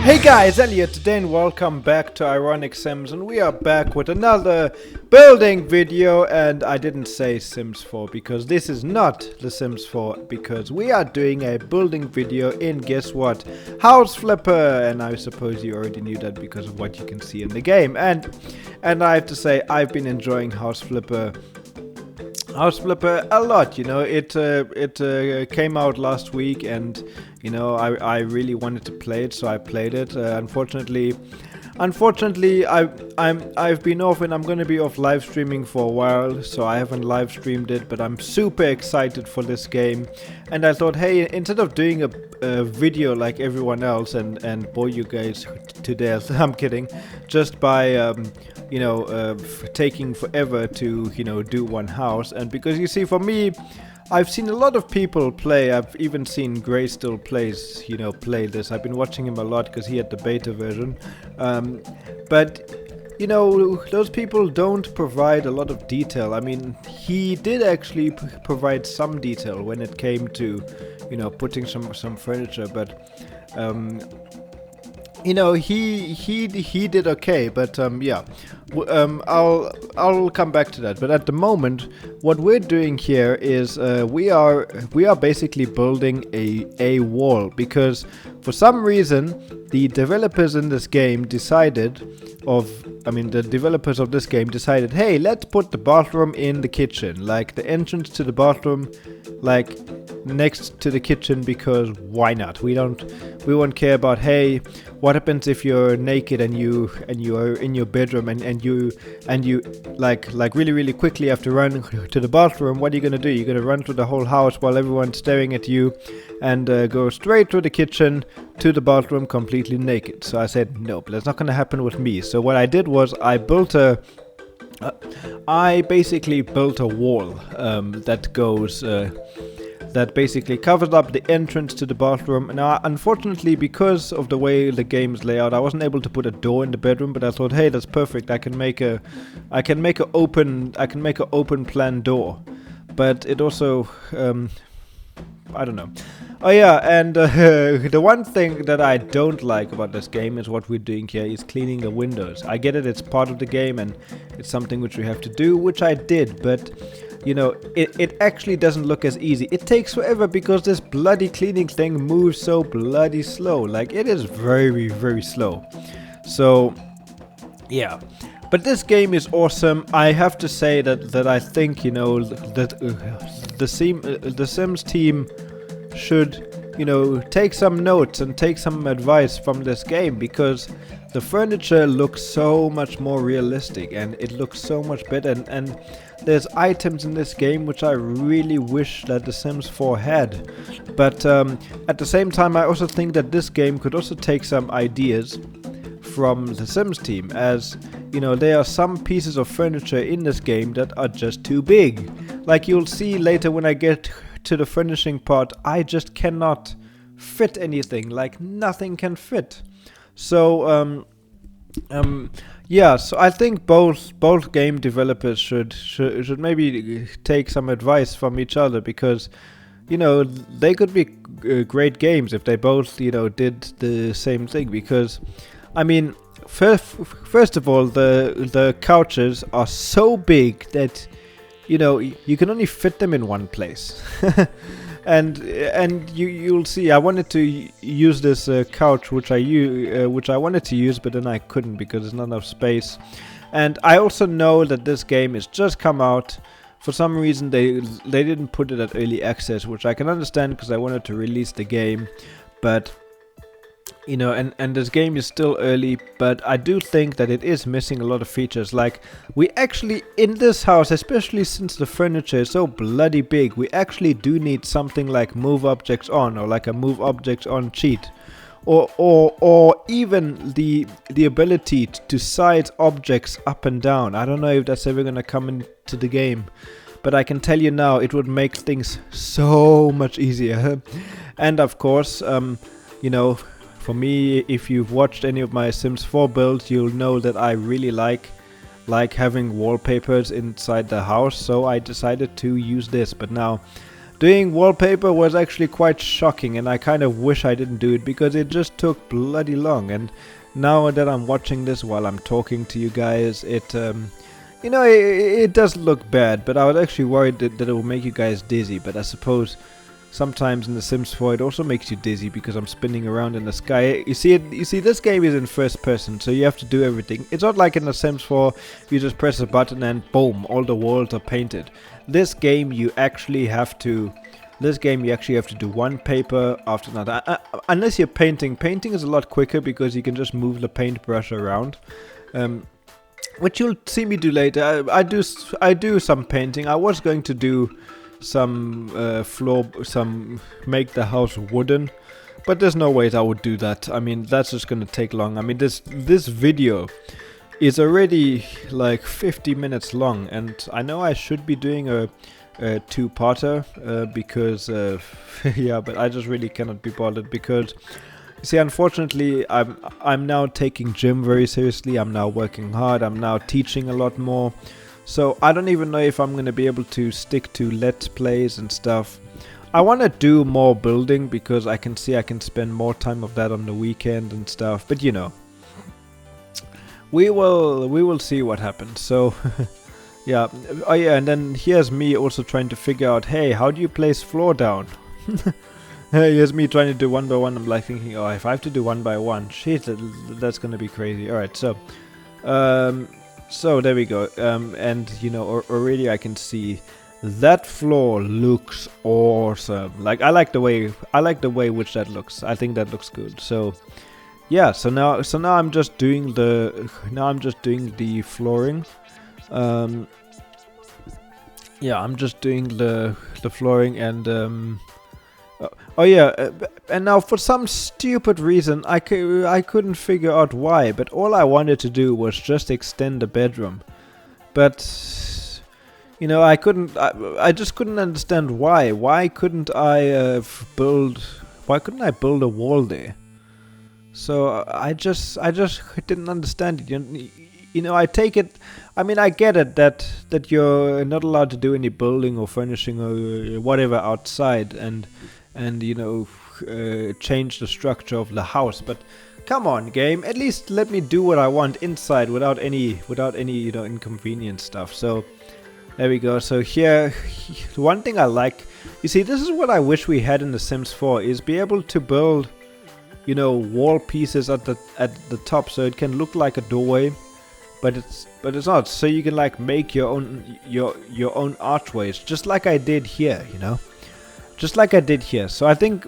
Hey guys, Elliot today and welcome back to Ironic Sims, and we are back with another building video. And I didn't say Sims 4 because this is not the Sims 4, because we are doing a building video in, guess what, House Flipper. And I suppose you already knew that because of what you can see in the game. And I have to say, I've been enjoying House Flipper a lot. You know, it came out last week, and you know, I really wanted to play it, so I played it. Unfortunately, I've been off, and I'm gonna be off live streaming for a while, so I haven't live streamed it. But I'm super excited for this game, and I thought, hey, instead of doing a video like everyone else and bore you guys to death, I'm kidding, just by taking forever to do one house. And because you see, for me, I've seen a lot of people play. I've even seen Gray still play this. I've been watching him a lot because he had the beta version. But you know, those people don't provide a lot of detail. I mean, he did actually provide some detail when it came to, putting some furniture, but he did okay. But yeah, I'll come back to that. But at the moment, what we're doing here is we are basically building a wall, because for some reason the developers in this game decided the developers of this game decided, hey, let's put the bathroom in the kitchen, like the entrance to the bathroom, like next to the kitchen, because why not? We won't care about, hey, what happens if you're naked and you are in your bedroom and you like really quickly have to run to the bathroom. What are you gonna do? You're gonna run through the whole house while everyone's staring at you, and go straight to the kitchen to the bathroom completely naked. So I said, nope, that's not gonna happen with me. So what I did was I basically built a wall that basically covers up the entrance to the bathroom. Now, unfortunately, because of the way the game's layout, I wasn't able to put a door in the bedroom. But I thought, hey, that's perfect. I can make a open plan door. But it also, I don't know. Oh yeah, and the one thing that I don't like about this game is what we're doing here is cleaning the windows. I get it, it's part of the game and it's something which we have to do, which I did, but it actually doesn't look as easy. It takes forever because this bloody cleaning thing moves so bloody slow. Like, it is very, very slow. So, yeah. But this game is awesome. I have to say that I think, that the Sims team should, take some notes and take some advice from this game, because the furniture looks so much more realistic and it looks so much better, and there's items in this game which I really wish that the Sims 4 had. But at the same time, I also think that this game could also take some ideas from the Sims team, as there are some pieces of furniture in this game that are just too big. Like you'll see later when I get to the furnishing part, I just cannot fit anything. Like, nothing can fit. So yeah, so I think both game developers should maybe take some advice from each other, because they could be great games if they both did the same thing. Because I mean, first of all, the couches are so big that you can only fit them in one place. and you'll see, I wanted to use this couch which I wanted to use, but then I couldn't because there's not enough space. And I also know that this game has just come out. For some reason they didn't put it at early access, which I can understand because I wanted to release the game. But and this game is still early, but I do think that it is missing a lot of features. Like, we actually, in this house, especially since the furniture is so bloody big, we actually do need something like move objects on, or like a move objects on cheat. Or even the ability to size objects up and down. I don't know if that's ever gonna come into the game, but I can tell you now, it would make things so much easier. And of course, for me, if you've watched any of my Sims 4 builds, you'll know that I really like having wallpapers inside the house, so I decided to use this. But now Doing wallpaper was actually quite shocking, and I kind of wish I didn't do it because it just took bloody long. And now that I'm watching this while I'm talking to you guys, it does look bad, but I was actually worried that it will make you guys dizzy. But I suppose sometimes in The Sims 4 it also makes you dizzy because I'm spinning around in the sky. You see, this game is in first person, so you have to do everything. It's not like in The Sims 4 you just press a button and boom, all the worlds are painted. This game you actually have to do one paper after another. Unless you're painting. Painting is a lot quicker because you can just move the paintbrush around. Which you'll see me do later. I do some painting. I was going to do some make the house wooden, but there's no ways I would do that. I mean, that's just gonna take long. I mean, this video is already like 50 minutes long, and I know I should be doing a two-parter because yeah, but I just really cannot be bothered because, see, unfortunately, I'm now taking gym very seriously. I'm now working hard. I'm now teaching a lot more. So I don't even know if I'm gonna be able to stick to Let's Plays and stuff. I want to do more building because I can see I can spend more time of that on the weekend and stuff. But you know, we will see what happens. So yeah. Oh yeah, and then here's me also trying to figure out, hey, how do you place floor down? Here's me trying to do one by one. I'm like thinking, oh, if I have to do one by one, shit, that's gonna be crazy. All right, so so there we go. And you know, already I can see that floor looks awesome. Like I like the way which that looks. I think that looks good. So yeah, so now I'm just doing the flooring. Yeah, I'm just doing the flooring and oh yeah, and now for some stupid reason I couldn't figure out why, but all I wanted to do was just extend the bedroom. But you know, I just couldn't understand why. Why couldn't I build a wall there? So I just didn't understand it. You know, I take it. I mean, I get it that you're not allowed to do any building or furnishing or whatever outside, and you know, change the structure of the house. But come on, game, at least let me do what I want inside without any you know, inconvenient stuff. So there we go. So here, one thing I like, you see, this is what I wish we had in The Sims 4, is be able to build, you know, wall pieces at the top, so it can look like a doorway, but it's not. So you can like make your own archways, just like I did here, you know, just like I did here. So I think,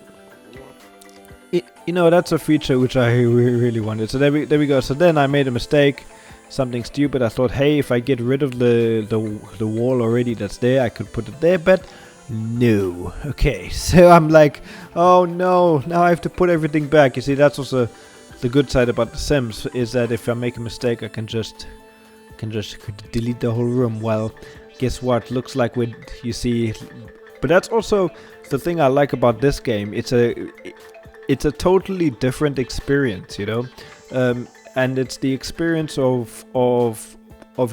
you know, that's a feature which I really wanted. So there we go. So then I made a mistake, something stupid. I thought, hey, if I get rid of the wall already that's there, I could put it there, but no. Okay, so I'm like, oh no, now I have to put everything back. You see, that's also the good side about The Sims, is that if I make a mistake, I can just delete the whole room. Well, guess what? Looks like you see, but that's also the thing I like about this game. It's a totally different experience, you know, and it's the experience of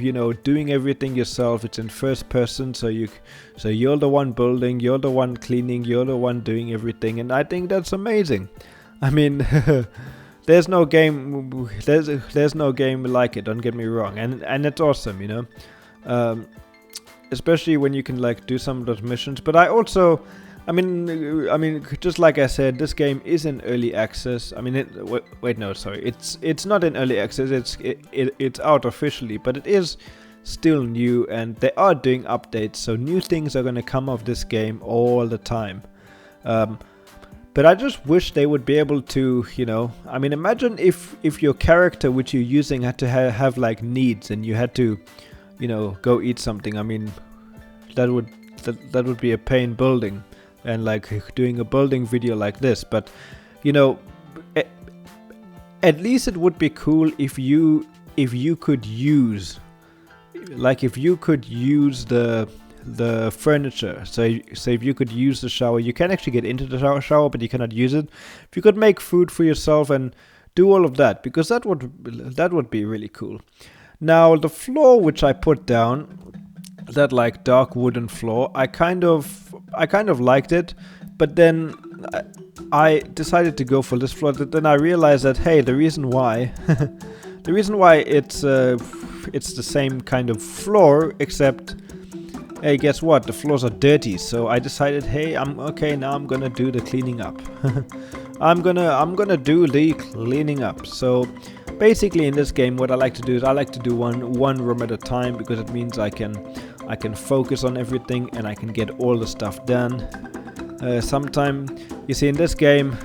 you know, doing everything yourself. It's in first person, so you're the one building, you're the one cleaning, you're the one doing everything, and I think that's amazing. I mean, there's no game like it. Don't get me wrong, and it's awesome, you know, especially when you can like do some of those missions. But I also, I mean, just like I said, this game is in early access. I mean, wait, no, sorry, it's not in early access. It's out officially, but it is still new, and they are doing updates. So new things are gonna come of this game all the time. But I just wish they would be able to, you know, I mean, imagine if your character which you're using had to have like needs, and you had to, you know, go eat something. I mean, that would be a pain building. And like doing a building video like this, but you know, at least it would be cool if you could use, like, if you could use the furniture. So if you could use the shower, you can actually get into the shower, but you cannot use it. If you could make food for yourself and do all of that, because that would be really cool. Now the floor which I put down, that like dark wooden floor, I kind of I kind of liked it, but then I decided to go for this floor. Then I realized that, hey, the reason why the reason why it's the same kind of floor, except, hey, guess what? The floors are dirty. So I decided, hey, now I'm gonna do the cleaning up. I'm gonna do the cleaning up. So basically, in this game, what I like to do is I like to do one room at a time, because it means I can focus on everything and I can get all the stuff done. Sometime, you see, in this game,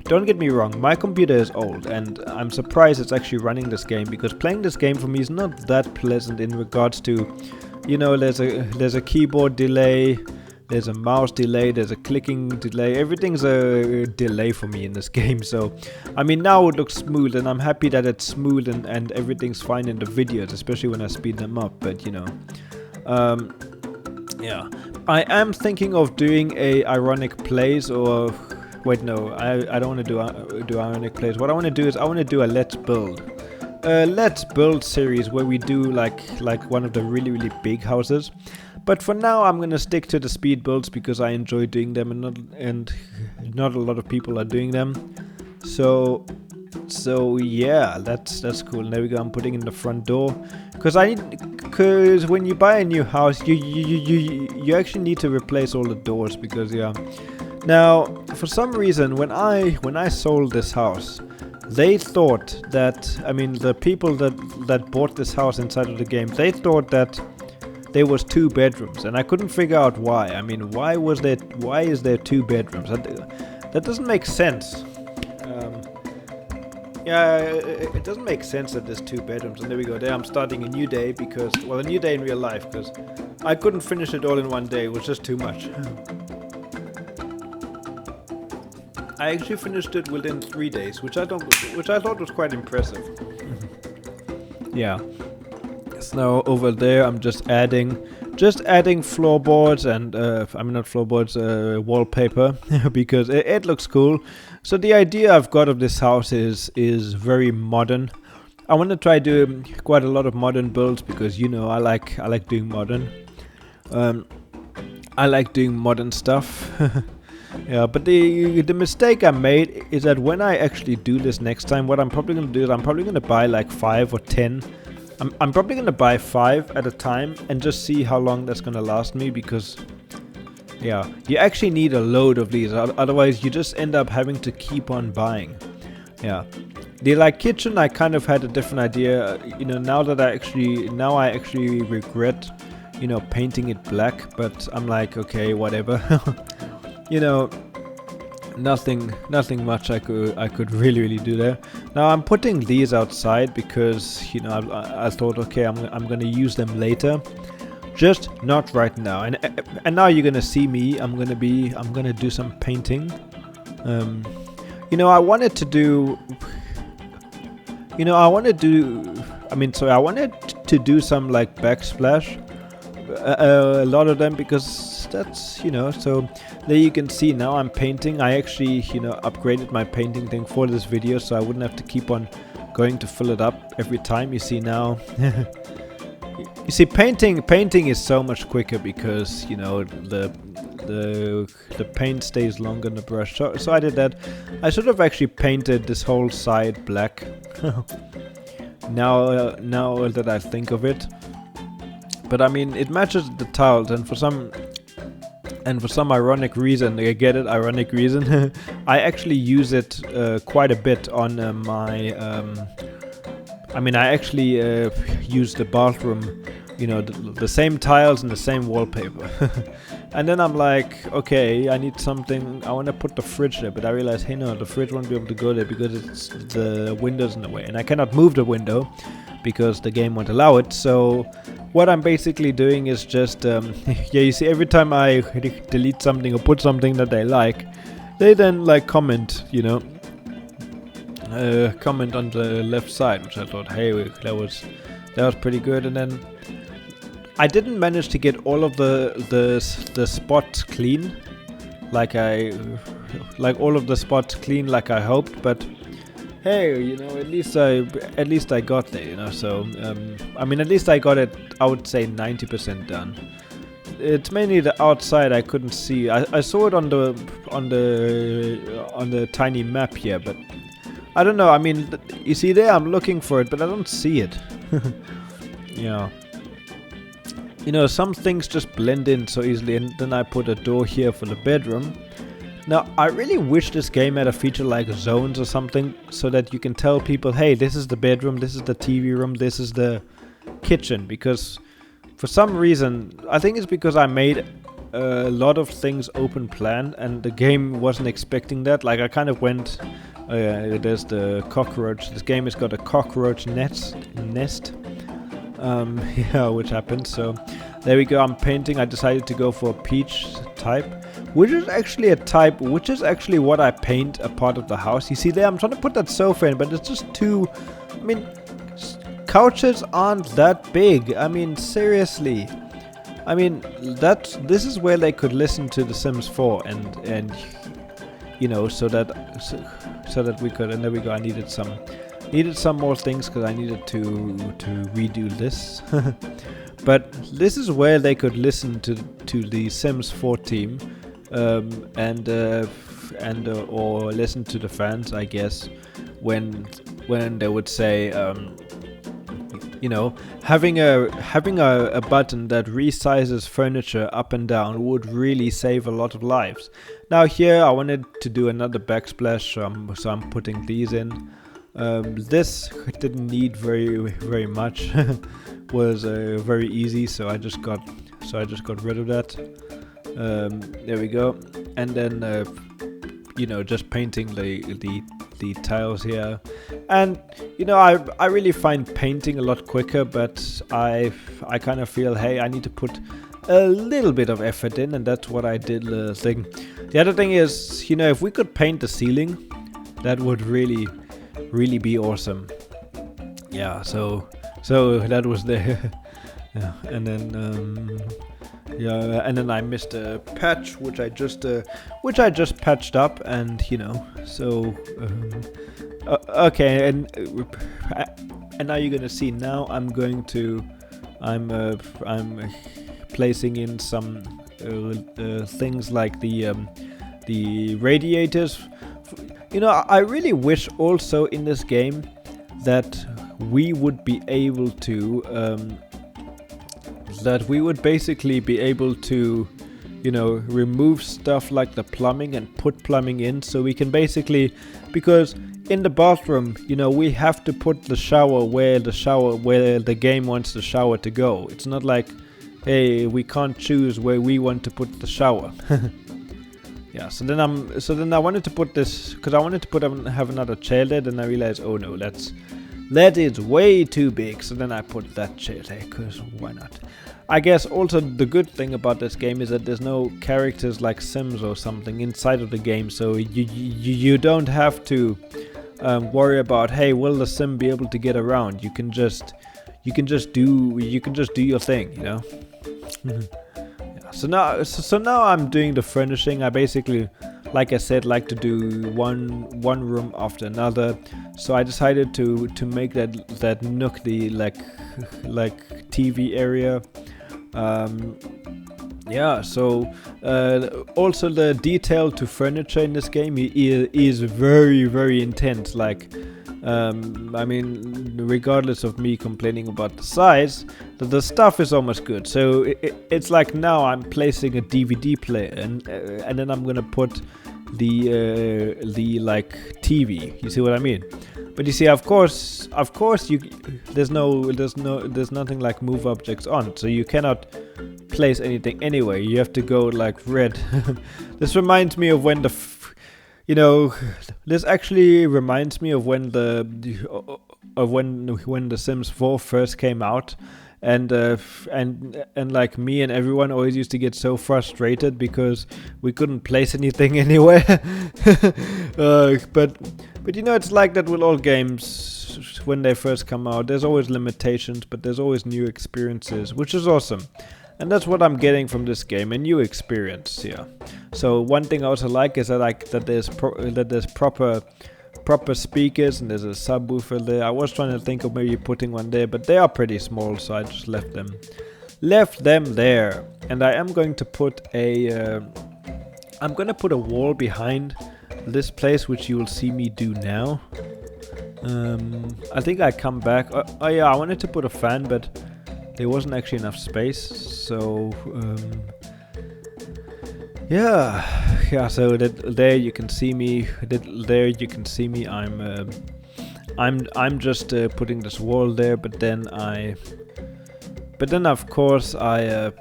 don't get me wrong, my computer is old, and I'm surprised it's actually running this game, because playing this game for me is not that pleasant in regards to, you know, there's a keyboard delay, there's a mouse delay, there's a clicking delay, everything's a delay for me in this game. So, I mean, now it looks smooth, and I'm happy that it's smooth and everything's fine in the videos, especially when I speed them up, but you know, yeah. I am thinking of doing a ironic plays, or wait, no, I don't want to do ironic plays. What I want to do is I want to do a let's build series where we do like one of the really big houses. But for now, I'm gonna stick to the speed builds because I enjoy doing them, and not a lot of people are doing them. So yeah, that's cool. There we go. I'm putting in the front door because when you buy a new house, you actually need to replace all the doors, because yeah. Now, for some reason, when I sold this house, they thought that, I mean, the people that bought this house inside of the game, they thought that there was 2 bedrooms, and I couldn't figure out why. I mean, why is there 2 bedrooms? That doesn't make sense. Yeah, it doesn't make sense that there's 2 bedrooms. And there we go. There, I'm starting a new day, because, well, a new day in real life, because I couldn't finish it all in one day. It was just too much. I actually finished it within 3 days, which I thought was quite impressive. Yeah. So now over there, I'm just adding floorboards and not floorboards, wallpaper, because it looks cool. So the idea I've got of this house is very modern. I want to try doing quite a lot of modern builds, because you know I like doing modern. I like doing modern stuff. Yeah, but the mistake I made is that when I actually do this next time, what I'm probably going to do is I'm probably going to buy like 5 or 10. I'm probably going to buy 5 at a time and just see how long that's going to last me, because yeah, you actually need a load of these, otherwise you just end up having to keep on buying. Yeah. The like kitchen, I kind of had a different idea, you know, now I actually regret, you know, painting it black, but I'm like, okay, whatever. You know, nothing much I could really do there. Now I'm putting these outside because, you know, I thought, okay, I'm gonna use them later, just not right now. And now you're gonna see me. I'm gonna do some painting. You know, I wanted to do some like backsplash, a lot of them, because that's, you know, so there you can see now I'm painting. I actually, you know, upgraded my painting thing for this video, so I wouldn't have to keep on going to fill it up every time. You see now, you see, painting is so much quicker, because, you know, the paint stays longer in the brush. So I did that. I sort of actually painted this whole side black. Now that I think of it, but I mean, it matches the tiles, and for some ironic reason, I get it, ironic reason, I actually use it quite a bit on my. I actually use the bathroom, you know, the same tiles and the same wallpaper. And then I'm like, okay, I need something. I want to put the fridge there, but I realize, hey, no, the fridge won't be able to go there because it's the window's in the way, and I cannot move the window because the game won't allow it. So what I'm basically doing is just, yeah, you see, every time I delete something or put something that they like, they then like comment, you know, comment on the left side, which I thought, hey, that was pretty good. And then I didn't manage to get all of the spots clean, like all of the spots clean like I hoped, but hey, you know, at least I got there, you know. So at least I got it, I would say 90% done. it's mainly the outside I couldn't see. I saw it on the tiny map here, but I don't know. I mean, you see there, I'm looking for it, but I don't see it. Yeah. You know, some things just blend in so easily, and then I put a door here for the bedroom. Now, I really wish this game had a feature like zones or something, so that you can tell people, hey, this is the bedroom, this is the TV room, this is the kitchen, because for some reason, I think it's because I made a lot of things open plan, and the game wasn't expecting that. Like, I kind of went, there's the cockroach, this game has got a cockroach nest, yeah, which happened. So there we go, I'm painting. I decided to go for a peach type, which is actually a type, which is actually what I paint a part of the house. You see there, I'm trying to put that sofa in, but it's just too, I mean, couches aren't that big. I mean, seriously. I mean, this is where they could listen to The Sims 4 and you know, so that we could, and there we go, I needed some more things because I needed to redo this. But this is where they could listen to the Sims 4 team, and or listen to the fans, I guess, when they would say, you know, having a button that resizes furniture up and down would really save a lot of lives. Now here I wanted to do another backsplash, so I'm putting these in. This didn't need very much. Was very easy, so I just got rid of that. There we go, and then you know, just painting the tiles here. And you know, I really find painting a lot quicker, but I kind of feel, hey, I need to put a little bit of effort in, and that's what I did. The other thing is, you know, if we could paint the ceiling, that would really be awesome. Yeah, so that was there. Yeah, and then yeah, and then I missed a patch which I just patched up, and you know, so okay, and now you're gonna see. Now I'm placing in some things like the radiators. You know, I really wish also in this game that we would be able to basically be able to, you know, remove stuff like the plumbing and put plumbing in, so we can basically, because in the bathroom, you know, we have to put the shower where the game wants the shower to go. It's not like, hey, we can't choose where we want to put the shower. Yeah, so then I wanted to put this, because I wanted to have another chair there, then I realized, oh no, that is way too big, so then I put that chair there, because why not? I guess also the good thing about this game is that there's no characters like Sims or something inside of the game, so you don't have to worry about, hey, will the Sim be able to get around? You can just do your thing, you know. So now I'm doing the furnishing. I basically, like I said, like to do one room after another. So I decided to make that nook the like TV area. Yeah. So also the detail to furniture in this game is very intense. Like, I mean, regardless of me complaining about the size, the stuff is almost good. So it's like now I'm placing a DVD player, and then I'm gonna put the like TV. You see what I mean? But you see, of course, there's nothing like move objects on, so you cannot place anything anyway. You have to go like red. This reminds me of when you know, this actually reminds me of when when the Sims 4 first came out, and like me and everyone always used to get so frustrated because we couldn't place anything anywhere. But you know, it's like that with all games when they first come out. There's always limitations, but there's always new experiences, which is awesome. And that's what I'm getting from this game, a new experience. Yeah. So one thing I also like is that there's proper speakers, and there's a subwoofer there. I was trying to think of maybe putting one there, but they are pretty small, so I just left them there. and I am going to put a I'm gonna put a wall behind this place, which you will see me do now. I think I come back. Oh yeah, I wanted to put a fan, but there wasn't actually enough space. So yeah. So that there you can see me. There you can see me. I'm just putting this wall there, but then of course I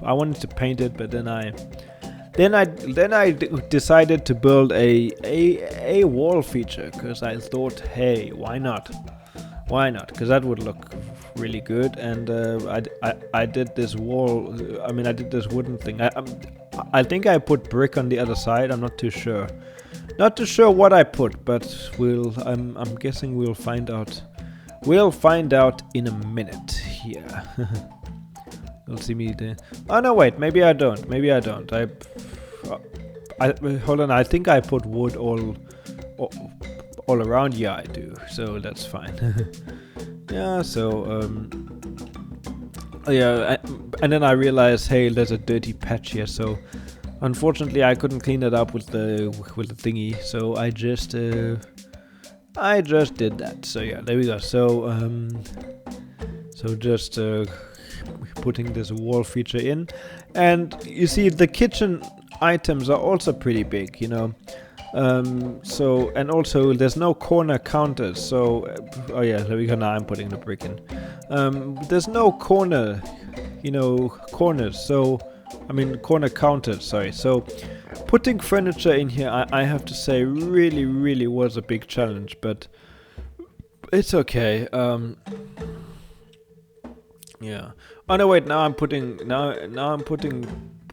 I wanted to paint it, but then I decided to build a wall feature, because I thought, hey, why not? Because that would look really good. And I did this wall. I mean, I did this wooden thing. I think I put brick on the other side. I'm not too sure. Not too sure what I put, but I'm guessing we'll find out. We'll find out in a minute here. You'll see me there. Oh no, wait. Maybe I don't. I hold on. I think I put wood all around. Yeah, I do. So that's fine. Yeah. So yeah. And then I realized, hey, there's a dirty patch here. So unfortunately, I couldn't clean it up with the thingy. So I just did that. So yeah, there we go. So just putting this wall feature in, and you see the kitchen items are also pretty big, so, and also there's no corner counters. So oh yeah, there we go. Now I'm putting the brick in. There's no corners. So I mean corner counters, sorry. So putting furniture in here, I have to say, really was a big challenge, but it's okay. Yeah. Oh no, wait. Now I'm putting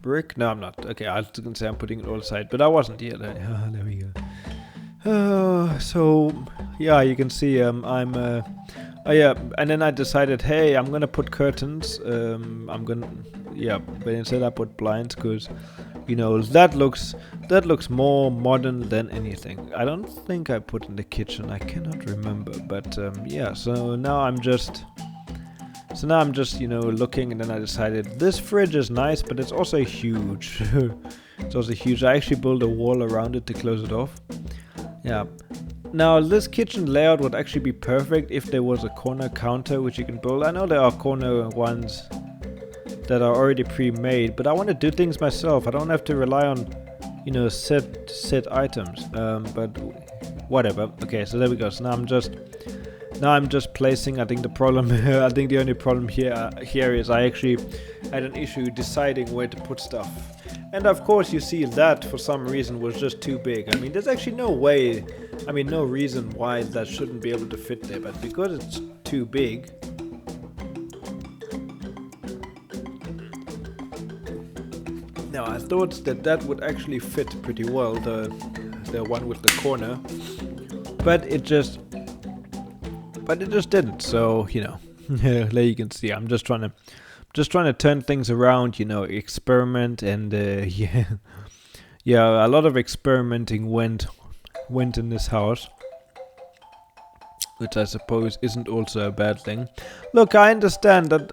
brick. No, I'm not. Okay, I was gonna say I'm putting it all aside, but I wasn't yet. There we go. So yeah, you can see oh yeah, and then I decided, hey, I'm gonna put curtains. But instead I put blinds, because that looks more modern than anything. I don't think I put in the kitchen. I cannot remember, but yeah. So now I'm just looking, and then I decided this fridge is nice, but it's also huge. It's also huge. I actually built a wall around it to close it off. Yeah. Now this kitchen layout would actually be perfect if there was a corner counter which you can build. I know there are corner ones that are already pre-made, but I want to do things myself. I don't have to rely on, set items. But whatever. Okay, so there we go. So now I'm just placing. I think the only problem here is I actually had an issue deciding where to put stuff. And of course you see that for some reason was just too big. I mean, there's actually no reason why that shouldn't be able to fit there, but because it's too big. Now I thought that would actually fit pretty well, the one with the corner, but it just didn't. So there you can see I'm just trying to turn things around, experiment, and yeah, a lot of experimenting went in this house, which I suppose isn't also a bad thing. Look, I understand that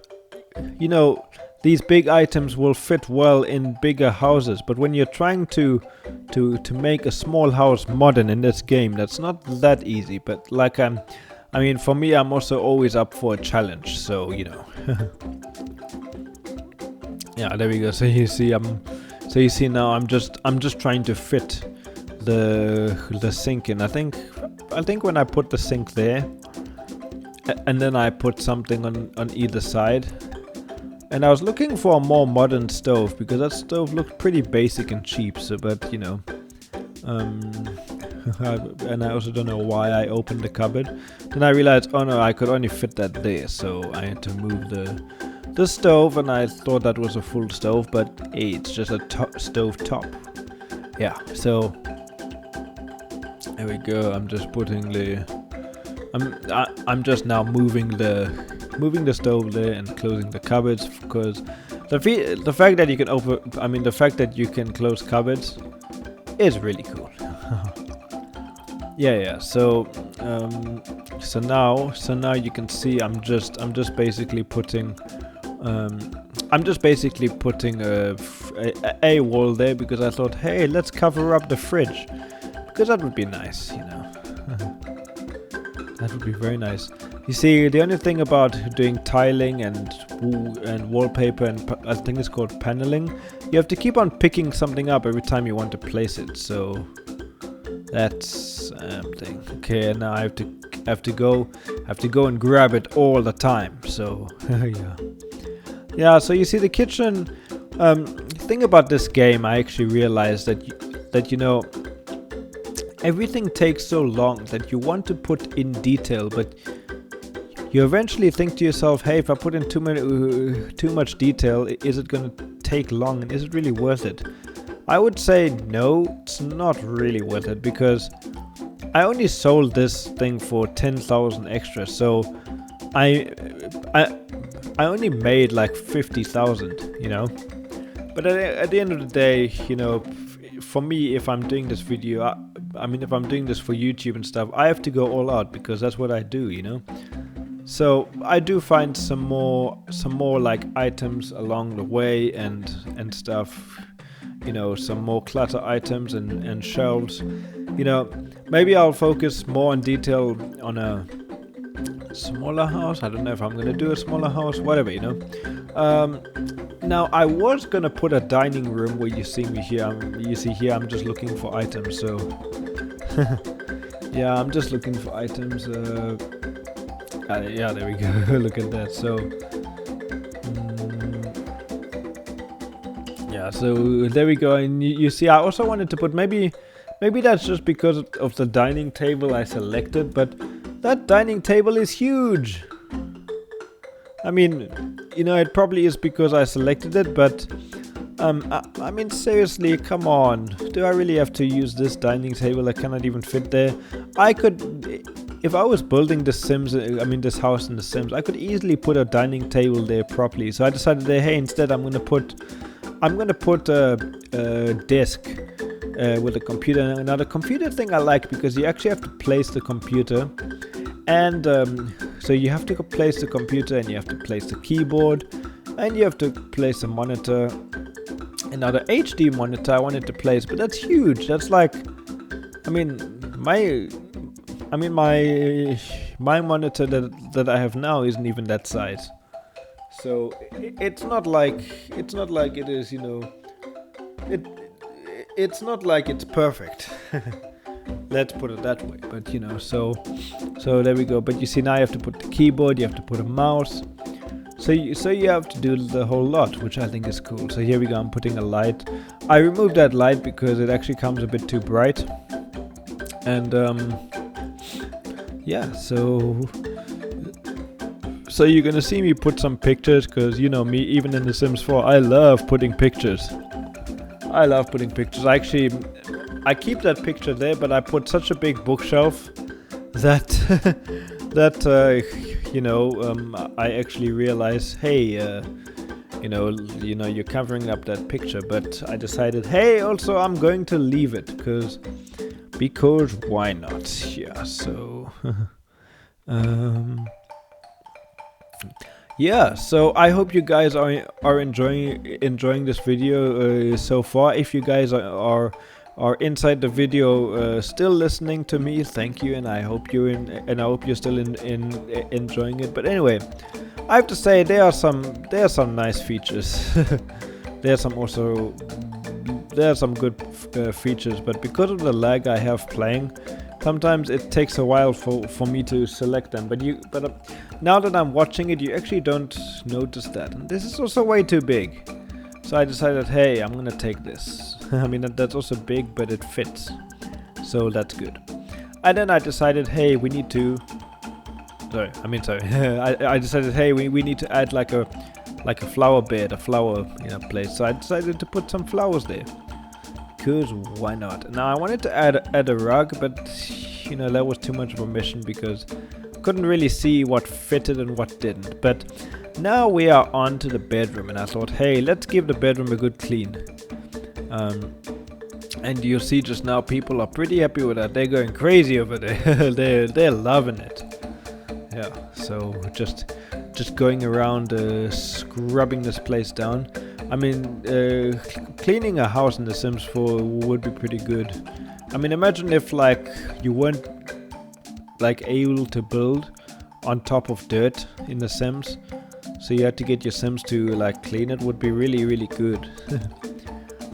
these big items will fit well in bigger houses, but when you're trying to make a small house modern in this game, that's not that easy. But like I mean, for me, I'm also always up for a challenge, so yeah, there we go. So you see, now I'm just trying to fit the sink in. I think when I put the sink there, and then I put something on either side, and I was looking for a more modern stove, because that stove looked pretty basic and cheap. So, but and I also don't know why I opened the cupboard. Then I realized, oh no, I could only fit that there, so I had to move the stove, and I thought that was a full stove, but hey, it's just a stove top. Yeah, so there we go. I'm just putting I'm just now moving the stove there and closing the cupboards, because the fact that you can the fact that you can close cupboards is really cool. Yeah. So now you can see I'm just basically putting I'm just basically putting a wall there because I thought, hey, let's cover up the fridge, because that would be nice, you know. That would be very nice. You see, the only thing about doing tiling and wallpaper and I think it's called paneling, you have to keep on picking something up every time you want to place it. So that's thing. Okay, and now I have to go and grab it all the time. So yeah. So you see, the kitchen. Thing about this game, I actually realized that you know, everything takes so long that you want to put in detail, but you eventually think to yourself, hey, if I put in too much detail, is it going to take long, and is it really worth it? I would say no, it's not really worth it, because I only sold this thing for 10,000 extra, so I only made like 50,000, you know. But at the end of the day, you know, for me, if I'm doing this video, I mean, if I'm doing this for YouTube and stuff, I have to go all out, because that's what I do, you know. So I do find some more like items along the way and stuff, you know, some more clutter items and shelves. You know, maybe I'll focus more on detail on a smaller house. I don't know if I'm gonna do a smaller house, whatever, you know. Now I was gonna put a dining room where you see me here. You see here, I'm just looking for items. So yeah, I'm just looking for items. Yeah, there we go. Look at that. So yeah, so there we go. And you see, I also wanted to put maybe that's just because of the dining table I selected, but that dining table is huge. I mean, you know, it probably is because I selected it, but I mean, seriously, come on. Do I really have to use this dining table? I cannot even fit there. I could, if I was building the Sims, I mean this house in the Sims, I could easily put a dining table there properly. So I decided that, hey, instead I'm gonna put a desk with a computer. Now the computer thing I like, because you actually have to place the computer, and so you have to place the computer, and you have to place the keyboard, and you have to place a monitor. Another HD monitor I wanted to place, but that's huge. That's like, I mean my monitor that I have now isn't even that size. So it's not like it is, you know, it's not like it's perfect. Let's put it that way. But you know, so there we go. But you see, now you have to put the keyboard, you have to put a mouse. So you have to do the whole lot, which I think is cool. So here we go, I'm putting a light. I removed that light because it actually comes a bit too bright. And yeah, so you're gonna see me put some pictures, because you know me, even in The Sims 4, I love putting pictures. I love putting pictures. I keep that picture there, but I put such a big bookshelf that you know, I actually realize, hey, you know, you're covering up that picture. But I decided, hey, also I'm going to leave it, because why not? Yeah. So yeah. So I hope you guys are enjoying this video so far. If you guys are inside the video still listening to me, thank you, and I hope you're still enjoying it. But anyway, I have to say there are some nice features. there are some good features, but because of the lag I have playing, sometimes it takes a while for me to select them. But now that I'm watching it, you actually don't notice that. And this is also way too big. So I decided, hey, I'm gonna take this. I mean, that's also big, but it fits. So that's good. And then I decided, hey, we need to... I decided, hey, we need to add like a flower bed, a flower, you know, place. So I decided to put some flowers there. Because why not? Now I wanted to add a rug, but you know, that was too much of a mission, because I couldn't really see what fitted and what didn't. But now we are on to the bedroom, and I thought, hey, let's give the bedroom a good clean. And you'll see just now people are pretty happy with that. They're going crazy over there. they're loving it. Yeah, so just just going around scrubbing this place down. I mean, cleaning a house in The Sims 4 would be pretty good. I mean, imagine if like you weren't like able to build on top of dirt in The Sims, so you had to get your Sims to like clean it. Would be really, really good.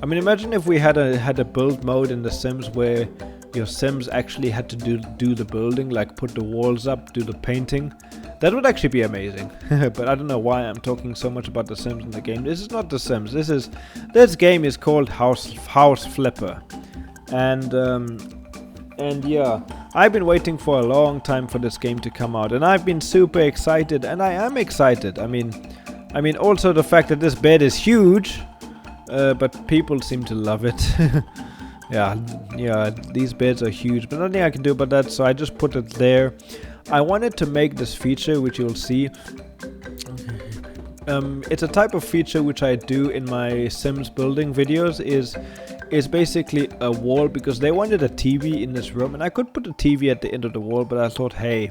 I mean, imagine if we had a build mode in The Sims where your Sims actually had to do the building, like put the walls up, do the painting. That would actually be amazing. But I don't know why I'm talking so much about The Sims in the game. This is not The Sims. This game is called House Flipper, and yeah, I've been waiting for a long time for this game to come out, and I've been super excited, and I am excited. I mean, also the fact that this bed is huge, but people seem to love it. Yeah, these beds are huge, but nothing I can do about that, so I just put it there. I wanted to make this feature, which you'll see. It's a type of feature which I do in my Sims building videos, is basically a wall, because they wanted a TV in this room, and I could put a TV at the end of the wall, but I thought, hey,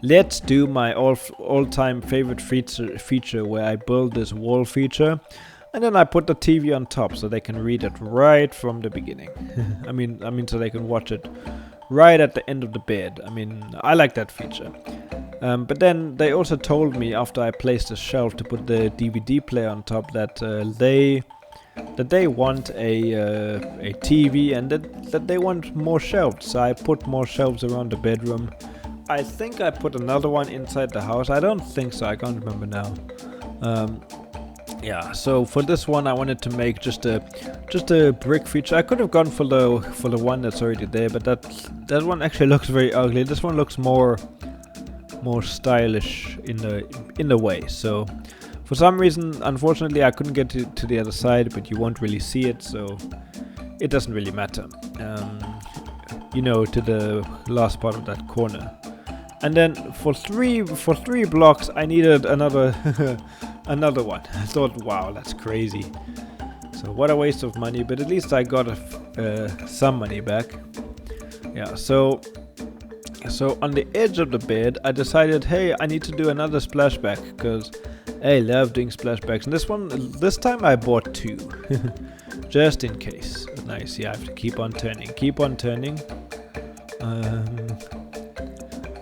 let's do my all-time favorite feature where I build this wall feature. And then I put the TV on top so they can read it right from the beginning. I mean, so they can watch it right at the end of the bed. I mean, I like that feature. But then they also told me after I placed the shelf to put the DVD player on top that they want a TV and that they want more shelves. So I put more shelves around the bedroom. I think I put another one inside the house. I don't think so. I can't remember now. Yeah, so for this one I wanted to make just a brick feature. I could have gone for the one that's already there, but that one actually looks very ugly. This one looks more stylish in the way. So for some reason, unfortunately, I couldn't get to the other side, but you won't really see it, so it doesn't really matter. You know, to the last part of that corner. And then for three blocks, I needed another another one. I thought, wow, that's crazy. So what a waste of money, but at least I got some money back. Yeah, so on the edge of the bed, I decided, hey, I need to do another splashback, because I love doing splashbacks. And this time I bought 2, just in case. Nice, yeah, I have to keep on turning.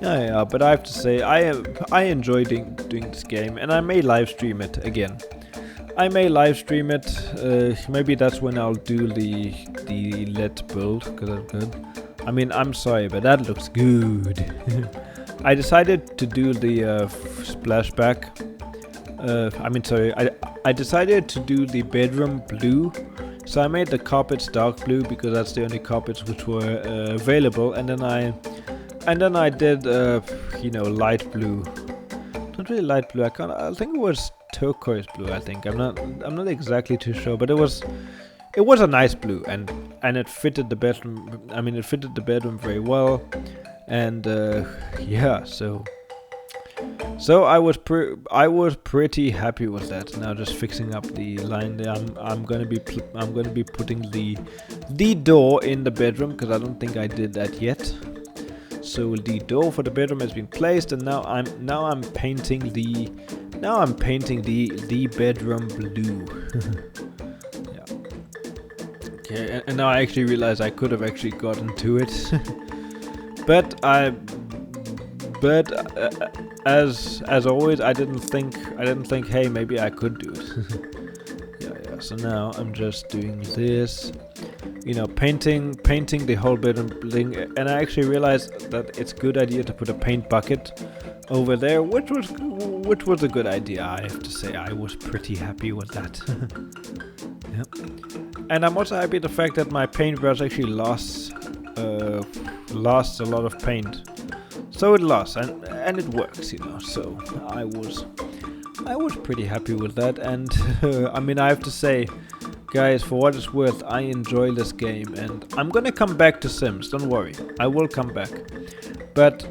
Yeah, but I have to say, I enjoy doing this game, and I may live stream it again. Maybe that's when I'll do the Let's Build, because that's good. I mean, I'm sorry, but that looks good. I decided to do the splashback. I decided to do the bedroom blue. So I made the carpets dark blue because that's the only carpets which were available, and then I did light blue. Not really light blue. I think it was turquoise blue. I think I'm not exactly too sure, but it was a nice blue, and it fitted the bedroom. I mean, it fitted the bedroom very well, and yeah. So I was pretty happy with that. Now just fixing up the line there. I'm gonna be putting the door in the bedroom, because I don't think I did that yet. So the door for the bedroom has been placed, and now I'm painting the bedroom blue. Yeah. Okay, and now I actually realize I could have actually gotten to it, but as always, I didn't think, hey, maybe I could do it. Yeah. So now I'm just doing this. Painting the whole bedroom bling, and I actually realized that it's a good idea to put a paint bucket over there, which was a good idea. I have to say, I was pretty happy with that. Yep. And I'm also happy the fact that my paintbrush actually lasts a lot of paint. So it lasts and it works, So I was pretty happy with that, and I mean, I have to say, guys, for what it's worth, I enjoy this game, and I'm gonna come back to Sims, don't worry, I will come back. But,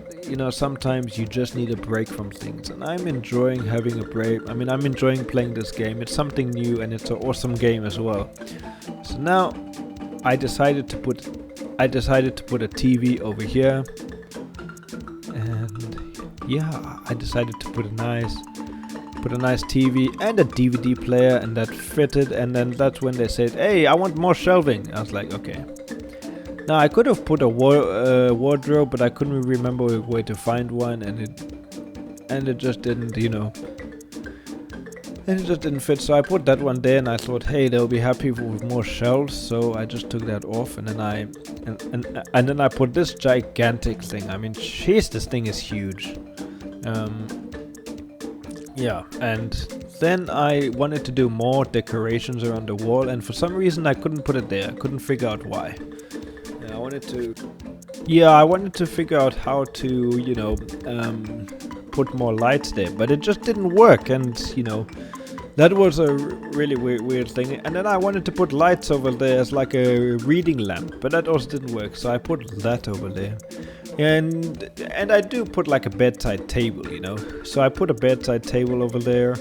sometimes you just need a break from things, and I'm enjoying having a break. I mean, I'm enjoying playing this game. It's something new, and it's an awesome game as well. So now, I decided to put a TV over here, and yeah, I decided to put a put a nice TV and a DVD player, and that fitted. And then that's when they said, hey, I want more shelving. I was like, okay. Now I could have put a wardrobe, but I couldn't remember a way to find one, and it just didn't, and it just didn't fit. So I put that one there, and I thought, hey, they'll be happy with more shelves. So I just took that off, and then I put this gigantic thing. I mean, jeez, this thing is huge. Yeah, and then I wanted to do more decorations around the wall, and for some reason I couldn't put it there. I couldn't figure out why. I wanted to figure out how to, put more lights there, but it just didn't work, and, that was a really weird thing. And then I wanted to put lights over there as like a reading lamp, but that also didn't work, so I put that over there. And I do put like a bedside table, so I put a bedside table over there,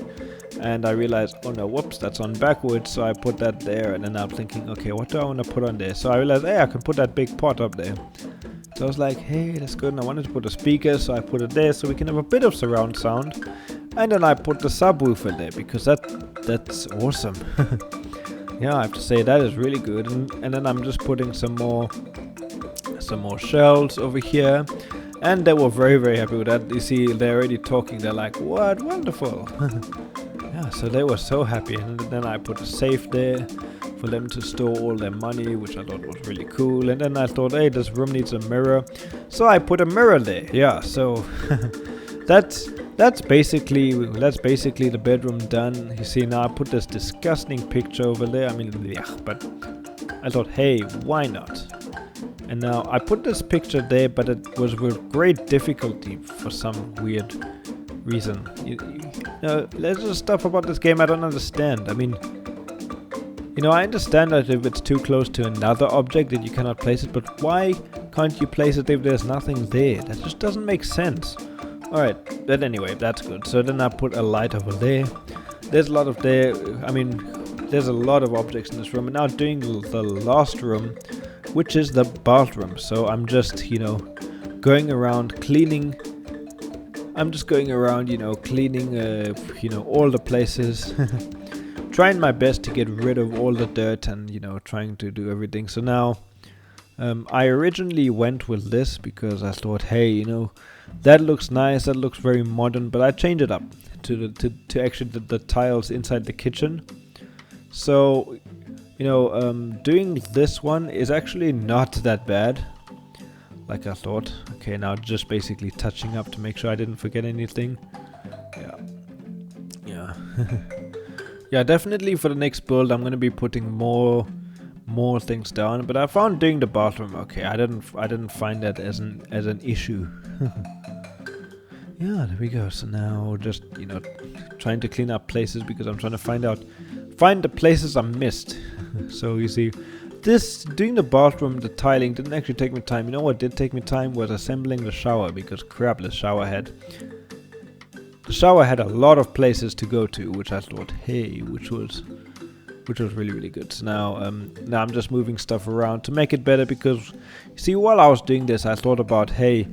and I realized, oh no, whoops, that's on backwards, so I put that there. And then I'm thinking, okay, what do I want to put on there? So I realized, hey, I can put that big pot up there. So I was like, hey, that's good. And I wanted to put a speaker, so I put it there so we can have a bit of surround sound. And then I put the subwoofer there because that's awesome. Yeah, I have to say that is really good. And then I'm just putting some more shelves over here. And they were very, very happy with that. You see, they're already talking. They're like, what? Wonderful. Yeah, so they were so happy. And then I put a safe there for them to store all their money, which I thought was really cool. And then I thought, hey, this room needs a mirror. So I put a mirror there. Yeah, so that's basically the bedroom done. You see, now I put this disgusting picture over there. I mean, yeah, but I thought, hey, why not? And now I put this picture there, but it was with great difficulty for some weird reason. There's just stuff about this game I don't understand. I mean, I understand that if it's too close to another object that you cannot place it, but why can't you place it if there's nothing there? That just doesn't make sense. Alright, but anyway, that's good. So then I put a light over there. There's a lot of there's a lot of objects in this room. And now doing the last room, which is the bathroom. So I'm just, going around cleaning. I'm just going around, cleaning, all the places. Trying my best to get rid of all the dirt and, trying to do everything. So now, I originally went with this because I thought, hey, that looks nice, that looks very modern, but I changed it up to actually the tiles inside the kitchen. So, doing this one is actually not that bad, like I thought. Okay, now just basically touching up to make sure I didn't forget anything. Yeah. Yeah, definitely for the next build I'm gonna be putting more things down. But I found doing the bathroom okay. I didn't find that as an issue. Yeah, there we go. So now just trying to clean up places because I'm trying to find the places I missed. So you see, doing the bathroom, the tiling didn't actually take me time. You know what did take me time was assembling the shower, because crap, the shower had a lot of places to go to, which I thought, hey, which was really, really good. So now I'm just moving stuff around to make it better, because you see, while I was doing this, I thought about, hey,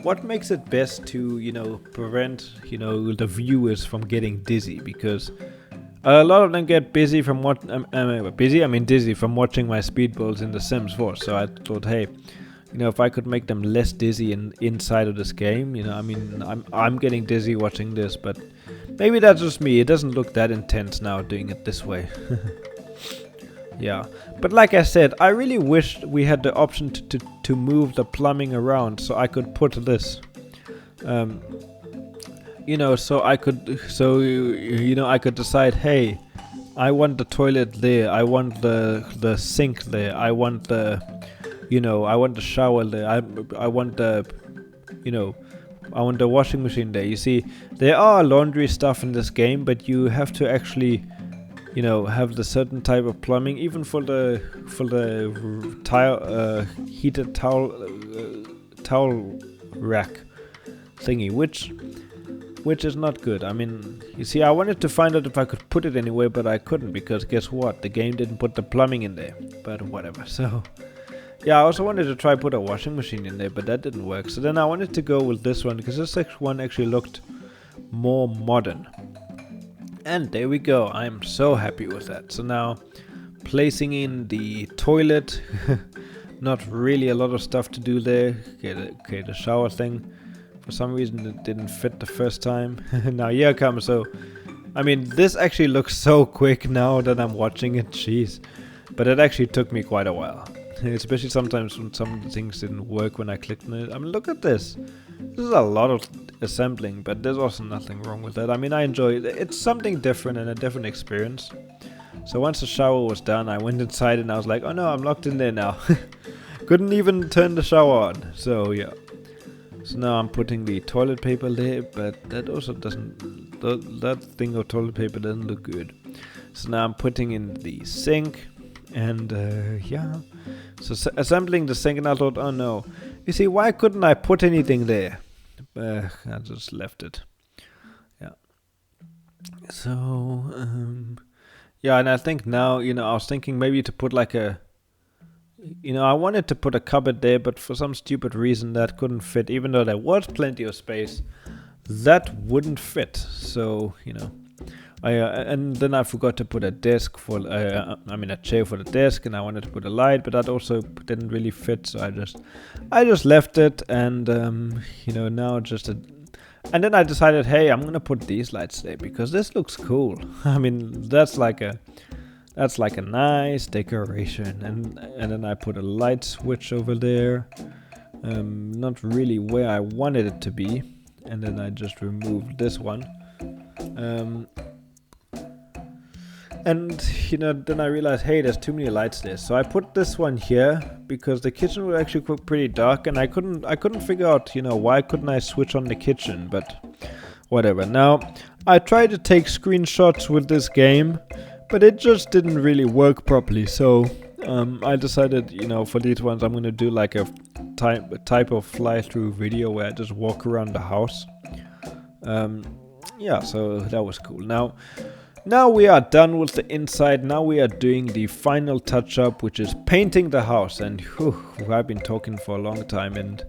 what makes it best to prevent the viewers from getting dizzy, because a lot of them get dizzy from dizzy from watching my speed builds in The Sims 4. So I thought, hey, if I could make them less dizzy inside of this game, I'm getting dizzy watching this, but maybe that's just me. It doesn't look that intense now doing it this way. Yeah, but like I said, I really wished we had the option to move the plumbing around, so I could put this. So I could decide, hey, I want the toilet there, I want the sink there, I want the shower there, I want the washing machine there. You see, there are laundry stuff in this game, but you have to actually, have the certain type of plumbing, even for the heated towel rack thingy, which is not good. I mean, you see, I wanted to find out if I could put it anywhere, but I couldn't, because guess what? The game didn't put the plumbing in there. But whatever. So, yeah, I also wanted to try put a washing machine in there, but that didn't work. So then I wanted to go with this one, because this one actually looked more modern. And there we go. I'm so happy with that. So now, placing in the toilet. Not really a lot of stuff to do there. Okay, the shower thing. For some reason it didn't fit the first time. Now here comes, so... I mean, this actually looks so quick now that I'm watching it, jeez. But it actually took me quite a while. Especially sometimes when some of the things didn't work when I clicked on it. I mean, look at this. This is a lot of assembling, but there's also nothing wrong with that. I mean, I enjoy it. It's something different and a different experience. So once the shower was done, I went inside and I was like, oh no, I'm locked in there now. Couldn't even turn the shower on. So yeah. So now I'm putting the toilet paper there, but that also doesn't... that thing of toilet paper doesn't look good. So now I'm putting in the sink. And yeah. So assembling the sink, and I thought, oh no. You see, why couldn't I put anything there? I just left it. Yeah. So, yeah, and I think now, I was thinking maybe to put like a... I wanted to put a cupboard there, but for some stupid reason that couldn't fit. Even though there was plenty of space, that wouldn't fit. So, and then I forgot to put a desk for, a chair for the desk, and I wanted to put a light, but that also didn't really fit. So I just left it, and now just and then I decided, hey, I'm gonna put these lights there because this looks cool. I mean, that's like a nice decoration, and then I put a light switch over there, not really where I wanted it to be, and then I just removed this one, and then I realized, hey, there's too many lights there, so I put this one here because the kitchen was actually pretty dark, and I couldn't figure out why couldn't I switch on the kitchen, but whatever. Now I tried to take screenshots with this game, but it just didn't really work properly, so I decided, for these ones I'm gonna do like a type of fly-through video where I just walk around the house. Yeah, so that was cool. Now we are done with the inside. Now we are doing the final touch-up, which is painting the house. And I've been talking for a long time, and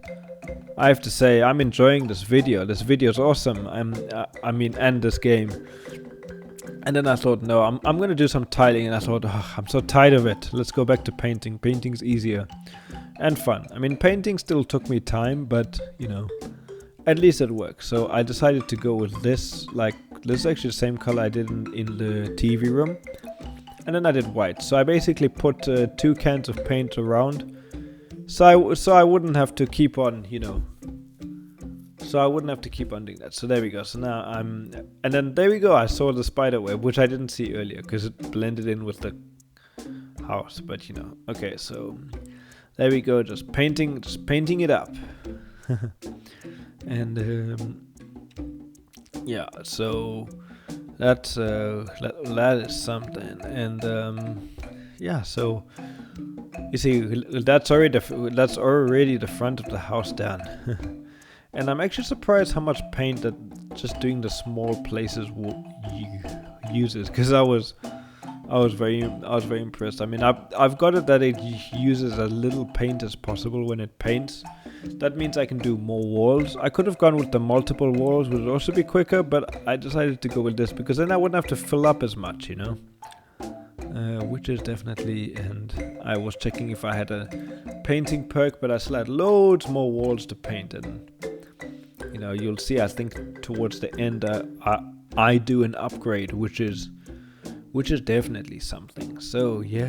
I have to say I'm enjoying this video. This video is awesome. And this game. And then I thought, no, I'm gonna do some tiling, and I thought, I'm so tired of it. Let's go back to painting. Painting's easier and fun. I mean, painting still took me time, but at least it works. So I decided to go with this. Like, this is actually the same color I did in the TV room, and then I did white. So I basically put 2 cans of paint around, so I wouldn't have to keep on, So I wouldn't have to keep on doing that. So there we go. So now and then there we go. I saw the spider web, which I didn't see earlier because it blended in with the house. But okay. So there we go. Just painting it up. And yeah. So that is something. And yeah. So you see, that's already the front of the house done. And I'm actually surprised how much paint that just doing the small places uses, because I was very impressed. I mean, I've got it that it uses as little paint as possible when it paints. That means I can do more walls. I could have gone with the multiple walls, which would also be quicker, but I decided to go with this because then I wouldn't have to fill up as much, which is definitely, and I was checking if I had a painting perk, but I still had loads more walls to paint, and you'll see, I think towards the end I do an upgrade, which is definitely something. So yeah,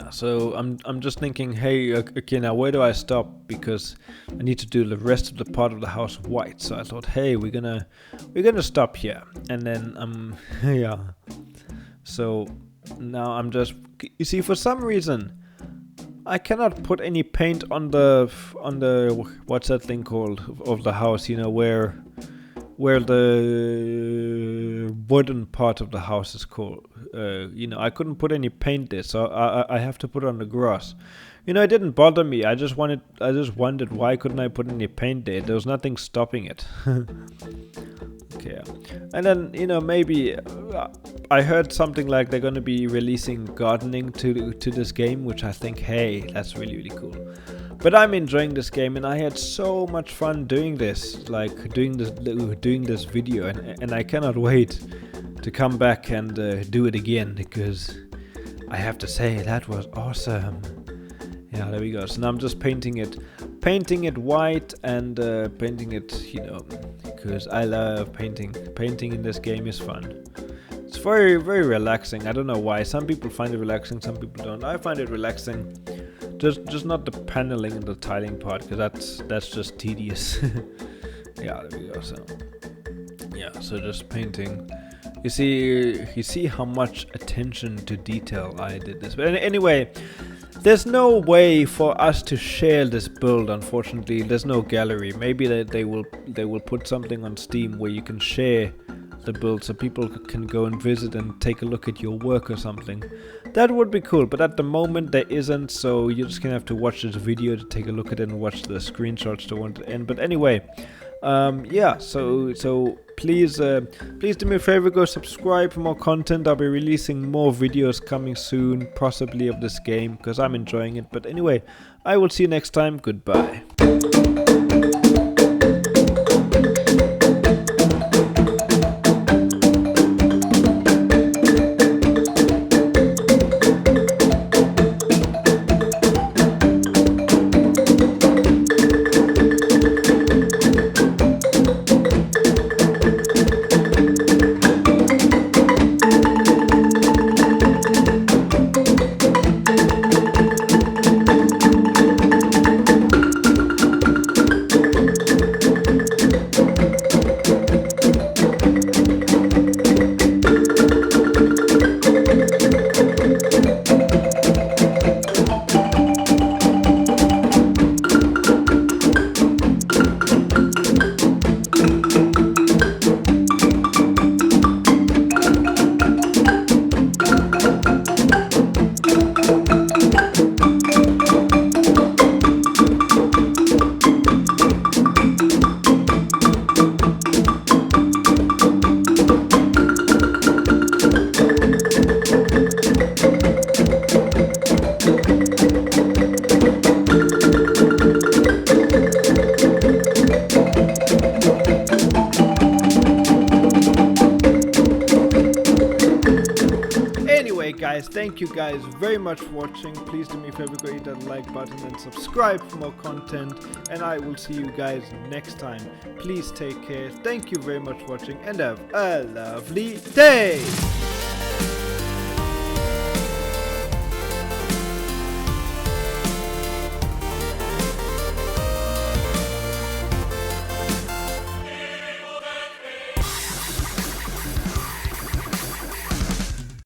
so I'm just thinking, hey, okay, now where do I stop? Because I need to do the rest of the part of the house white. So I thought, hey, we're gonna stop here, and then yeah. So now I'm just, you see, for some reason I cannot put any paint on the what's that thing called of the house? Where the wooden part of the house is cool. I couldn't put any paint there, so I have to put it on the grass. It didn't bother me. I just wondered why couldn't I put any paint there? There was nothing stopping it. Okay, and then maybe I heard something like they're gonna be releasing gardening to this game, which I think, hey, that's really really cool. But I'm enjoying this game, and I had so much fun doing this, like doing this video, and I cannot wait to come back and do it again, because I have to say that was awesome. Yeah, there we go. So now I'm just painting it white and painting it, because I love painting. Painting in this game is fun. It's very, very relaxing. I don't know why. Some people find it relaxing, some people don't. I find it relaxing. Just not the paneling and the tiling part, because that's just tedious. Yeah, there we go. So yeah, so just painting. You see how much attention to detail I did this. But anyway, there's no way for us to share this build, unfortunately. There's no gallery. Maybe they will put something on Steam where you can share the build so people can go and visit and take a look at your work or something. That would be cool, but at the moment there isn't, so you're just gonna have to watch this video to take a look at it and watch the screenshots to want to end. But anyway, yeah, so please do me a favor, go subscribe for more content. I'll be releasing more videos coming soon, possibly of this game, because I'm enjoying it. But anyway, I will see you next time. Goodbye. Guys, thank you guys very much for watching. Please do me a favor, go hit that like button and subscribe for more content, and I will see you guys next time. Please take care. Thank you very much for watching, and have a lovely day.